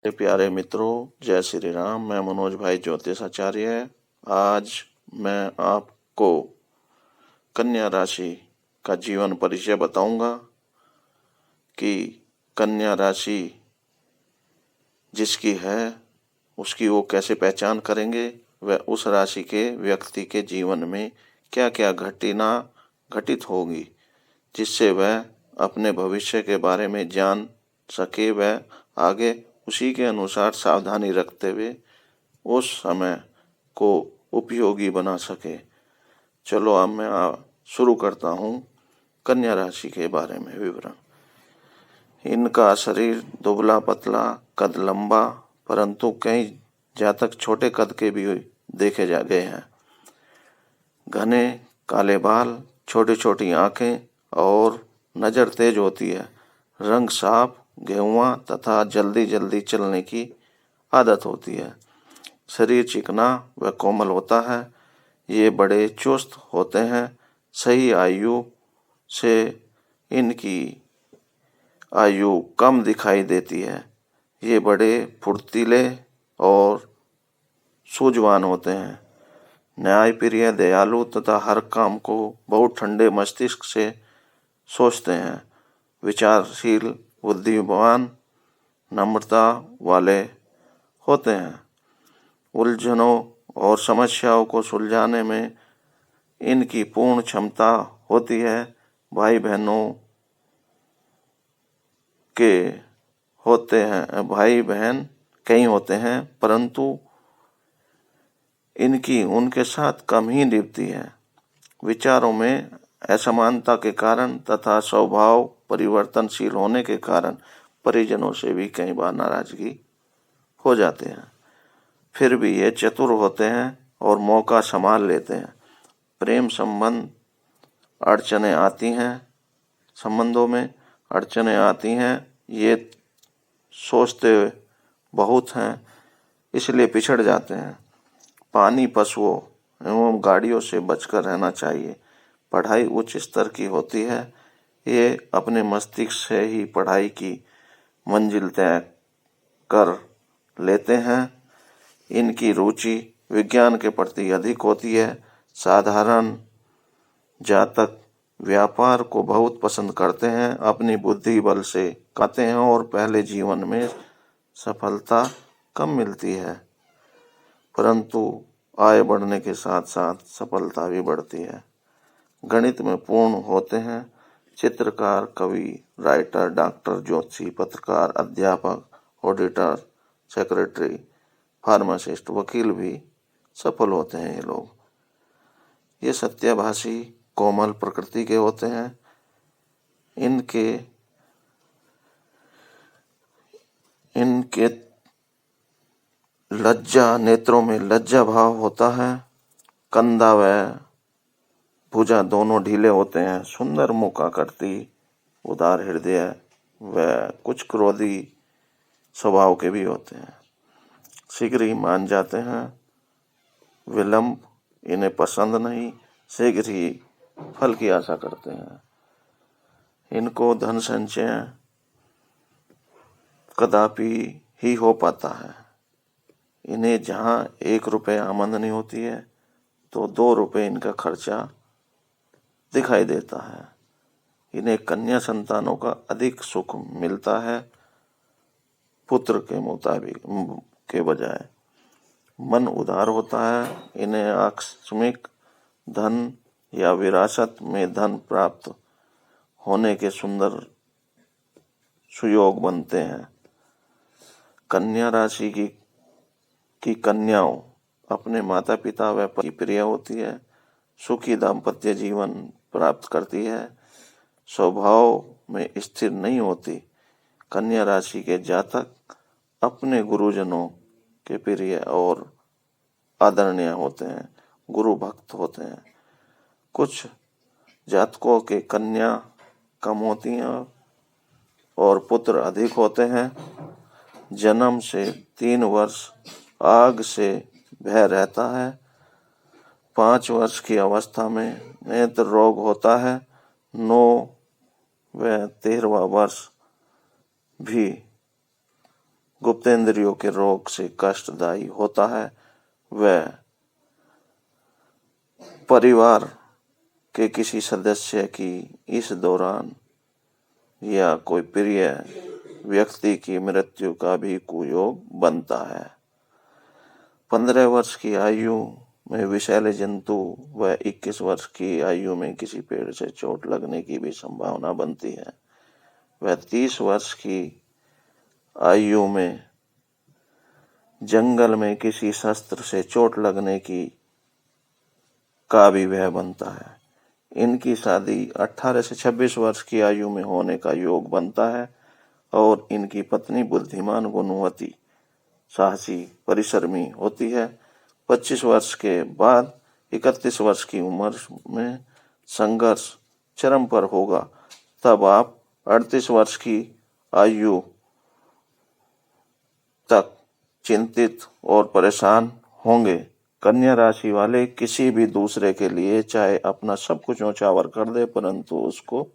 मेरे प्यारे मित्रों, जय श्री राम। मैं मनोज भाई ज्योतिष आचार्य। आज मैं आपको कन्या राशि का जीवन परिचय बताऊंगा कि कन्या राशि जिसकी है उसकी वो कैसे पहचान करेंगे, वह उस राशि के व्यक्ति के जीवन में क्या क्या घटना घटित होगी जिससे वह अपने भविष्य के बारे में जान सके, वह आगे उसी के अनुसार सावधानी रखते हुए उस समय को उपयोगी बना सके। चलो अब मैं शुरू करता हूँ कन्या राशि के बारे में विवरण। इनका शरीर दुबला पतला, कद लंबा, परंतु कई जातक छोटे कद के भी देखे जा गए हैं। घने काले बाल, छोटी छोटी आंखें और नज़र तेज होती है। रंग साफ, गेहुआ तथा जल्दी जल्दी चलने की आदत होती है। शरीर चिकना व कोमल होता है। ये बड़े चुस्त होते हैं। सही आयु से इनकी आयु कम दिखाई देती है। ये बड़े फुर्तीले और सूझवान होते हैं। न्यायप्रिय, दयालु तथा हर काम को बहुत ठंडे मस्तिष्क से सोचते हैं। विचारशील, बुद्धिमान, नम्रता वाले होते हैं। उलझनों और समस्याओं को सुलझाने में इनकी पूर्ण क्षमता होती है। भाई बहनों के होते हैं, भाई बहन कई होते हैं, परंतु इनकी उनके साथ कम ही निभती है। विचारों में असमानता के कारण तथा स्वभाव परिवर्तनशील होने के कारण परिजनों से भी कई बार नाराजगी हो जाते हैं। फिर भी ये चतुर होते हैं और मौका संभाल लेते हैं। प्रेम संबंध अड़चनें आती हैं, संबंधों में अड़चनें आती हैं। ये सोचते बहुत हैं, इसलिए पिछड़ जाते हैं। पानी, पशुओं एवं गाड़ियों से बचकर रहना चाहिए। पढ़ाई उच्च स्तर की होती है। ये अपने मस्तिष्क से ही पढ़ाई की मंजिल तय कर लेते हैं। इनकी रुचि विज्ञान के प्रति अधिक होती है। साधारण जातक व्यापार को बहुत पसंद करते हैं। अपनी बुद्धि बल से खाते हैं और पहले जीवन में सफलता कम मिलती है, परंतु आय बढ़ने के साथ साथ सफलता भी बढ़ती है। गणित में पूर्ण होते हैं। चित्रकार, कवि, राइटर, डॉक्टर, ज्योतिषी, पत्रकार, अध्यापक, ऑडिटर, सेक्रेटरी, फार्मासिस्ट, वकील भी सफल होते हैं ये लोग। ये सत्याभाषी, कोमल प्रकृति के होते हैं। इनके लज्जा, नेत्रों में लज्जा भाव होता है। कंधा व भुजा दोनों ढीले होते हैं। सुंदर मुखाकृति, उदार हृदय व कुछ क्रोधी स्वभाव के भी होते हैं। शीघ्र ही मान जाते हैं। विलंब इन्हें पसंद नहीं, शीघ्र ही फल की आशा करते हैं। इनको धन संचय कदापि ही हो पाता है। इन्हें जहाँ 1 रुपये आमदनी होती है तो 2 रुपये इनका खर्चा दिखाई देता है। इन्हें कन्या संतानों का अधिक सुख मिलता है पुत्र के मुताबिक के बजाय। मन उदार होता है। इन्हें आकस्मिक धन या विरासत में धन प्राप्त होने के सुंदर सुयोग बनते हैं। कन्या राशि की कन्याओं अपने माता पिता व पति प्रिय होती है। सुखी दाम्पत्य जीवन प्राप्त करती है। स्वभाव में स्थिर नहीं होती। कन्या राशि के जातक अपने गुरुजनों के प्रिय और आदरणीय होते हैं। गुरु भक्त होते हैं। कुछ जातकों के कन्या कम होती हैं और पुत्र अधिक होते हैं। जन्म से 3 वर्ष आग से भय रहता है। 5 वर्ष की अवस्था में नेत्र रोग होता है। 9 व 13वां वर्ष भी गुप्तेंद्रियों के रोग से कष्टदायी होता है। वह परिवार के किसी सदस्य की इस दौरान या कोई प्रिय व्यक्ति की मृत्यु का भी कुयोग बनता है। 15 वर्ष की आयु में विषैले जंतु व 21 वर्ष की आयु में किसी पेड़ से चोट लगने की भी संभावना बनती है। वह 30 वर्ष की आयु में जंगल में किसी शस्त्र से चोट लगने की का भी वह बनता है। इनकी शादी 18 से 26 वर्ष की आयु में होने का योग बनता है और इनकी पत्नी बुद्धिमान, गुणवती, साहसी, परिश्रमी होती है। 25 वर्ष के बाद 31 वर्ष की उम्र में संघर्ष चरम पर होगा। तब आप 38 वर्ष की आयु तक चिंतित और परेशान होंगे। कन्या राशि वाले किसी भी दूसरे के लिए चाहे अपना सब कुछ न्यौछावर कर दे, परंतु उसको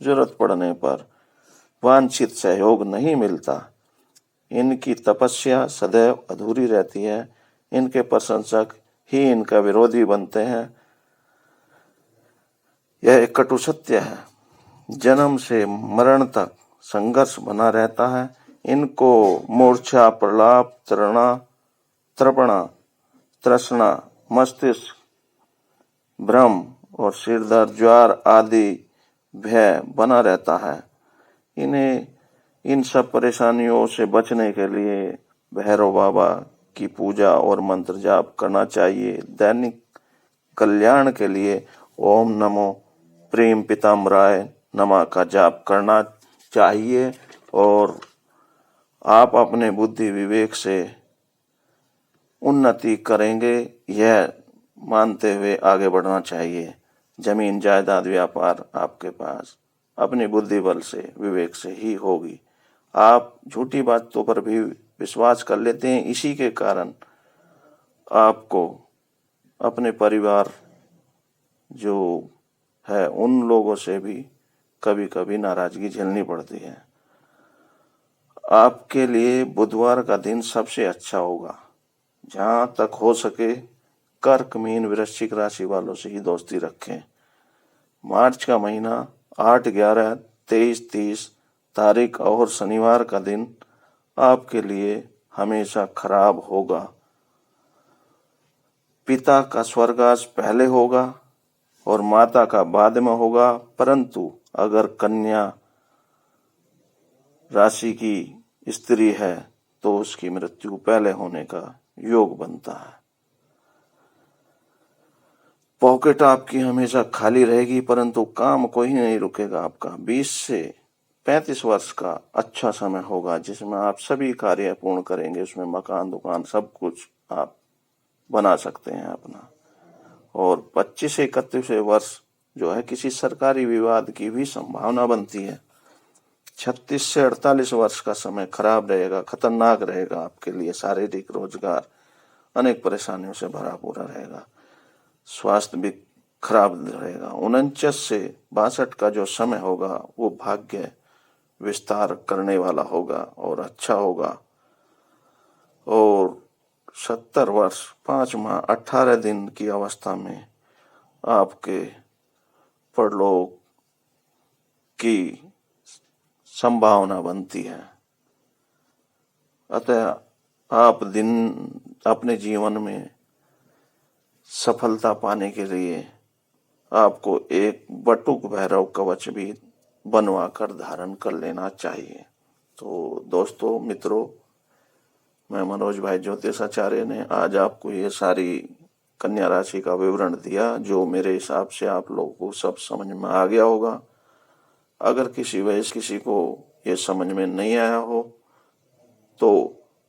जरूरत पड़ने पर वांछित सहयोग नहीं मिलता। इनकी तपस्या सदैव अधूरी रहती है। इनके प्रशंसक ही इनका विरोधी बनते हैं। यह एक कटु सत्य है। जन्म से मरण तक संघर्ष बना रहता है। इनको मूर्छा, प्रलाप, तृपणा, तृष्णा, मस्तिष्क भ्रम और सिरदर्द, ज्वर आदि भय बना रहता है। इन्हें इन सब परेशानियों से बचने के लिए भैरव बाबा की पूजा और मंत्र जाप करना चाहिए। दैनिक कल्याण के लिए ओम नमो प्रेम पिताम्बराय नमः का जाप करना चाहिए और आप अपने बुद्धि विवेक से उन्नति करेंगे, यह मानते हुए आगे बढ़ना चाहिए। जमीन, जायदाद, व्यापार आपके पास अपनी बुद्धि बल से, विवेक से ही होगी। आप झूठी बातों पर भी विश्वास कर लेते हैं। इसी के कारण आपको अपने परिवार जो है उन लोगों से भी कभी कभी नाराजगी झेलनी पड़ती है। आपके लिए बुधवार का दिन सबसे अच्छा होगा। जहां तक हो सके कर्क, मीन, वृश्चिक राशि वालों से ही दोस्ती रखें। मार्च का महीना 8, 11, 23, 30 तारीख और शनिवार का दिन आपके लिए हमेशा खराब होगा। पिता का स्वर्गवास पहले होगा और माता का बाद में होगा, परंतु अगर कन्या राशि की स्त्री है तो उसकी मृत्यु पहले होने का योग बनता है। पॉकेट आपकी हमेशा खाली रहेगी, परंतु काम कोई नहीं रुकेगा आपका। 20 से 35 वर्ष का अच्छा समय होगा जिसमें आप सभी कार्य पूर्ण करेंगे। उसमें मकान, दुकान सब कुछ आप बना सकते हैं अपना। और 25 से 31 वर्ष जो है किसी सरकारी विवाद की भी संभावना बनती है। 36 से 48 वर्ष का समय खराब रहेगा, खतरनाक रहेगा आपके लिए। शारीरिक, रोजगार अनेक परेशानियों से भरा पूरा रहेगा। स्वास्थ्य भी खराब रहेगा। 49 से 62 का जो समय होगा वो भाग्य विस्तार करने वाला होगा और अच्छा होगा। और 70 वर्ष 5 माह 18 दिन की अवस्था में आपके परलोक की संभावना बनती है। अतः आप अपने जीवन में सफलता पाने के लिए आपको एक बटुक भैरव कवच भी बनवा कर धारण कर लेना चाहिए। तो दोस्तों, मित्रों, मैं मनोज भाई ज्योतिषाचार्य ने आज आपको ये सारी कन्या राशि का विवरण दिया, जो मेरे हिसाब से आप लोगों को सब समझ में आ गया होगा। अगर किसी वजह से किसी को ये समझ में नहीं आया हो तो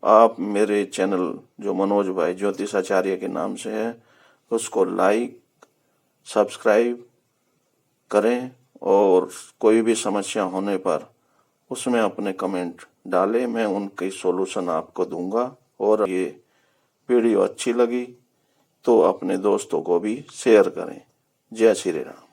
आप मेरे चैनल जो मनोज भाई ज्योतिषाचार्य के नाम से है उसको लाइक, सब्सक्राइब करें और कोई भी समस्या होने पर उसमें अपने कमेंट डालें। मैं उनकी सॉल्यूशन आपको दूंगा। और ये वीडियो अच्छी लगी तो अपने दोस्तों को भी शेयर करें। जय श्री राम।